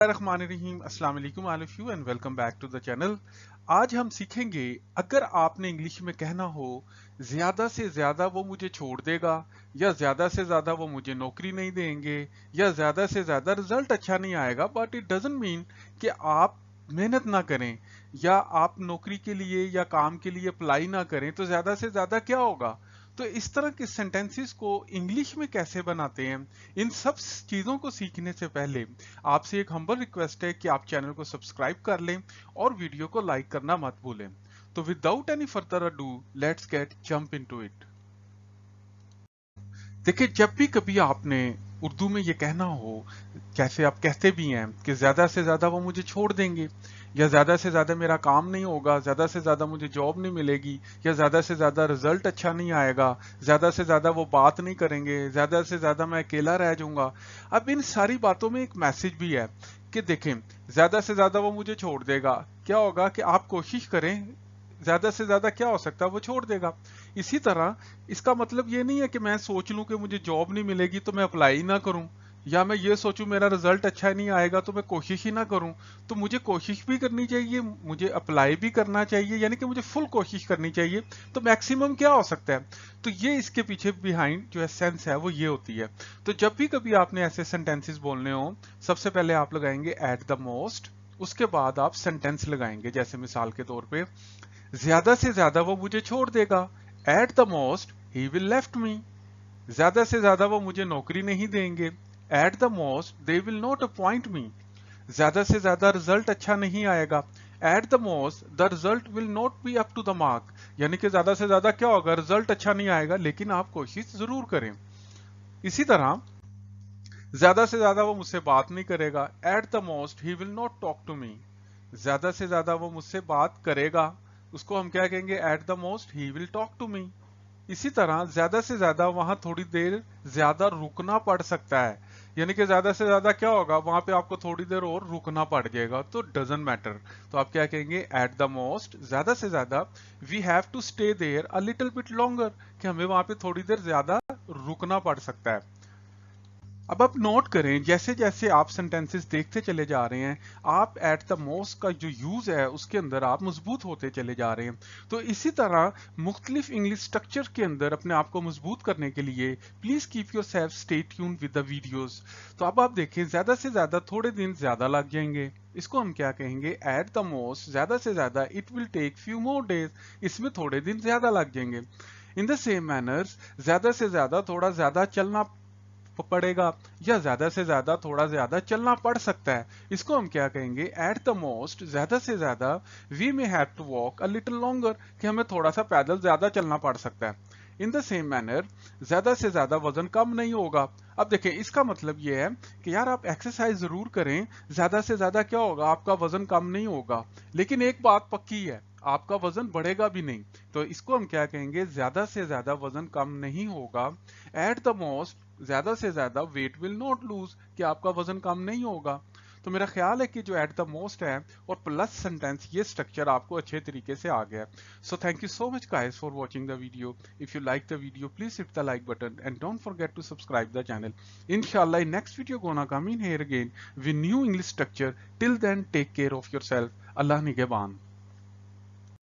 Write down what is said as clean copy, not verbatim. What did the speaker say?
रहीम अस्सलाम वालेकुम all of you and welcome back to the channel. आज हम सीखेंगे अगर आपने इंग्लिश में कहना हो ज्यादा से ज्यादा वो मुझे छोड़ देगा, या ज्यादा से ज्यादा वो मुझे नौकरी नहीं देंगे, या ज्यादा से ज्यादा रिजल्ट अच्छा नहीं आएगा, बट इट डजंट मीन कि आप मेहनत ना करें या आप नौकरी के लिए या काम के लिए अप्लाई ना करें तो ज्यादा से ज्यादा क्या होगा। तो इस तरह के सेंटेंसेस को इंग्लिश में कैसे बनाते हैं, इन सब चीजों को सीखने से पहले आपसे एक हम्बल रिक्वेस्ट है कि आप चैनल को सब्सक्राइब कर लें और वीडियो को लाइक करना मत भूलें। तो without any further ado let's get jump into it. देखिए, जब भी कभी आपने उर्दू में ये कहना हो, जैसे आप कहते भी हैं कि ज्यादा से ज्यादा वो मुझे छोड़ देंगे, या ज्यादा से ज्यादा मेरा काम नहीं होगा, ज्यादा से ज्यादा मुझे जॉब नहीं मिलेगी, या ज्यादा से ज्यादा रिजल्ट अच्छा नहीं आएगा, ज्यादा से ज्यादा वो बात नहीं करेंगे, ज्यादा से ज्यादा मैं अकेला रह जाऊंगा। अब इन सारी बातों में एक मैसेज भी है कि देखें, ज्यादा से ज्यादा वो मुझे छोड़ देगा, क्या होगा कि आप कोशिश करें, ज्यादा से ज्यादा क्या हो सकता है वो छोड़ देगा। इसी तरह इसका मतलब ये नहीं है कि मैं सोच लूं कि मुझे जॉब नहीं मिलेगी तो मैं अप्लाई ना करूं, या मैं ये सोचूं मेरा रिजल्ट अच्छा नहीं आएगा तो मैं कोशिश ही ना करूं। तो मुझे कोशिश भी करनी चाहिए, मुझे अप्लाई भी करना चाहिए, यानी कि मुझे फुल कोशिश करनी चाहिए। तो मैक्सिमम क्या हो सकता है, तो ये इसके पीछे बिहाइंड जो सेंस है वो ये होती है। तो जब भी कभी आपने ऐसे सेंटेंसेस बोलने हो, सबसे पहले आप लगाएंगे एट द मोस्ट, उसके बाद आप सेंटेंस लगाएंगे। जैसे मिसाल के तौर पे, ज्यादा से ज्यादा वो मुझे छोड़ देगा, at the most he will left me. ज्यादा से ज्यादा वो मुझे नौकरी नहीं देंगे, at the most they will not appoint me. ज्यादा से ज्यादा रिजल्ट अच्छा नहीं आएगा, at the most the result will not be up to the mark. यानी कि ज्यादा से ज्यादा क्या होगा, रिजल्ट अच्छा नहीं आएगा, लेकिन आप कोशिश जरूर करें। इसी तरह ज्यादा से ज्यादा वो मुझसे बात नहीं करेगा, at the most he will not talk to me. ज्यादा से ज्यादा वो मुझसे बात करेगा, उसको हम क्या कहेंगे, at the most he will talk to me. इसी तरह ज्यादा से ज्यादा वहां थोड़ी देर ज्यादा रुकना पड़ सकता है, यानी कि ज्यादा से ज्यादा क्या होगा, वहां पे आपको थोड़ी देर और रुकना पड़ जाएगा, तो डजंट मैटर। तो आप क्या कहेंगे, एट द मोस्ट ज्यादा से ज्यादा we have to stay there a little bit longer, कि हमें वहां पे थोड़ी देर ज्यादा रुकना पड़ सकता है। अब आप नोट करें, जैसे जैसे आप सेंटेंसेस देखते चले जा रहे हैं, आप एट द मोस्ट का जो यूज है उसके अंदर आप मजबूत होते चले जा रहे हैं। तो इसी तरह मुख्तलिफ इंग्लिश स्ट्रक्चर के अंदर अपने आप को मजबूत करने के लिए please keep your self stay tune with the videos. तो अब आप देखें, ज्यादा से ज्यादा थोड़े दिन ज्यादा लग जाएंगे, इसको हम क्या कहेंगे, एट द मोस्ट ज्यादा से ज्यादा it will take few more days, इसमें थोड़े दिन ज्यादा लग जाएंगे। इन द सेम मैनर्स ज्यादा से ज्यादा थोड़ा ज्यादा चलना पड़ेगा, या ज्यादा से ज्यादा थोड़ा ज्यादा चलना पड़ सकता है, इसको हम क्या कहेंगे, एट द मोस्ट ज्यादा से ज्यादा we may have to walk a little longer, कि हमें थोड़ा सा पैदल ज्यादा चलना पड़ सकता है। इन द सेम मैनर ज्यादा से ज्यादा वजन कम नहीं होगा। अब देखें, इसका मतलब यह है कि यार आप एक्सरसाइज जरूर करें, ज्यादा से ज्यादा क्या होगा, आपका वजन कम नहीं होगा, लेकिन एक बात पक्की है, आपका वजन बढ़ेगा भी नहीं। तो इसको हम क्या कहेंगे, ज्यादा से ज्यादा वजन कम नहीं होगा, एट द मोस्ट ज्यादा से ज्यादा वेट विल नॉट लूज, कि आपका वजन कम नहीं होगा। तो मेरा ख्याल है कि जो एट द मोस्ट है और प्लस सेंटेंस, ये स्ट्रक्चर आपको अच्छे तरीके से आ गया। So thank you so much guys for watching the video. If you like the video, please hit the like button and don't forget to subscribe the channel. Inshallah, in next video gonna come in here again with new English structure. Till then, take care of yourself. Allah nigeban.